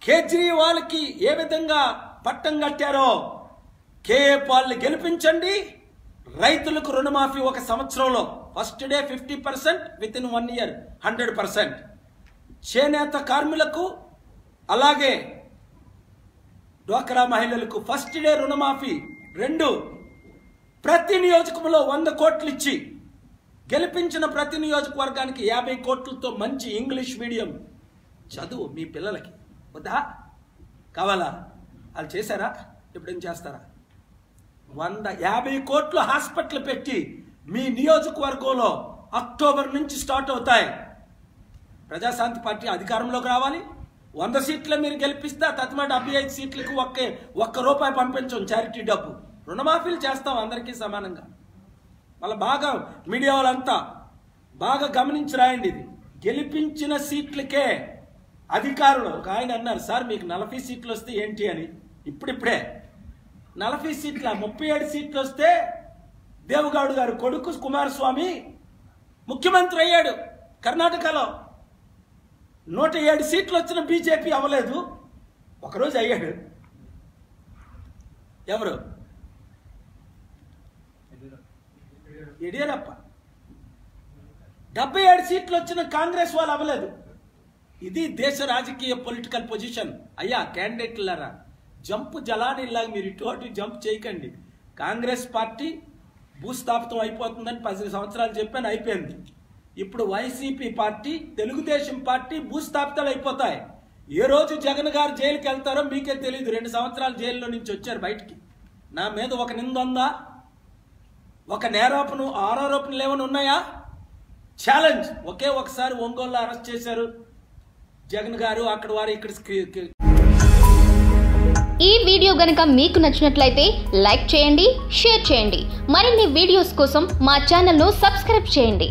కేజ్రీవాల్కి ఏ విధంగా పట్టం కట్టారో కేఏ పాల్ని గెలిపించండి. రైతులకు రుణమాఫీ ఒక సంవత్సరంలో first day 50%, with in 1 year 100%. చేనేత కార్మికులకు అలాగే డ్వాక్రా మహిళలకు ఫస్ట్ డే రుణమాఫీ 2. ప్రతి నియోజకంలో 100 కోట్లు ఇచ్చి గెలిపించిన ప్రతి నియోజకవర్గానికి 50 కోట్లతో మంచి ఇంగ్లీష్ మీడియం చదువు మీ పిల్లలకి వద్దా? కావాలా? వాళ్ళు చేశారా? ఎప్పుడేం చేస్తారా? 50 కోట్లు హాస్పిటల్ పెట్టి మీ నియోజకవర్గంలో అక్టోబర్ నుంచి స్టార్ట్ అవుతాయి. ప్రజాశాంతి పార్టీ అధికారంలోకి రావాలి. 100 సీట్లు మీరు గెలిపిస్తే తత్మ 75 సీట్లకు ఒక్క రూపాయి పంపించం చారిటీ డబ్బు. రుణమాఫీలు చేస్తాం అందరికీ సమానంగా. మళ్ళీ బాగా మీడియా వాళ్ళంతా బాగా గమనించి రాయండి. ఇది గెలిపించిన సీట్లకే అధికారులు. ఒక ఆయన అన్నారు, సార్ మీకు 40 సీట్లు వస్తే ఏంటి అని. ఇప్పుడిప్పుడే 40 సీట్ల 37 సీట్లు వస్తే దేవగౌడ గారు కొడుకు కుమారస్వామి ముఖ్యమంత్రి అయ్యాడు కర్ణాటకలో. 107 సీట్లు వచ్చిన బీజేపీ అవ్వలేదు, ఒకరోజు అయ్యాడు. ఎవరు? యడియూరప్ప. 77 సీట్లు వచ్చిన కాంగ్రెస్ వాళ్ళు అవ్వలేదు. ఇది దేశ రాజకీయ పొలిటికల్ పొజిషన్. అయ్యా క్యాండిడేట్లారా, జంప్ జలానిలాగా మీరు ఇటు అటు జంప్ చేయకండి. కాంగ్రెస్ పార్టీ భూస్థాపితం అయిపోతుందని 10 సంవత్సరాలు చెప్పాను, అయిపోయింది. ఇప్పుడు వైసీపీ పార్టీ, తెలుగుదేశం పార్టీ భూస్థాపితాలు అయిపోతాయి. ఏ రోజు జగన్ గారు జైలుకి వెళ్తారో మీకే తెలియదు. 2 సంవత్సరాలు జైల్లో నుంచి వచ్చారు బయటికి. నా మీద ఒక నింద ఉందా? ఒక ఆరోపణలు ఏమైనా ఉన్నాయా? ఛాలెంజ్. ఒకే ఒకసారి ఒంగోలులో అరెస్ట్ చేశారు జగన్ గారు, అక్కడ వారు ఇక్కడ. ఈ వీడియో గనుక మీకు నచ్చినట్లయితే లైక్ చేయండి, షేర్ చేయండి. మరిన్ని వీడియోస్ కోసం మా ఛానల్ను సబ్స్క్రైబ్ చేయండి.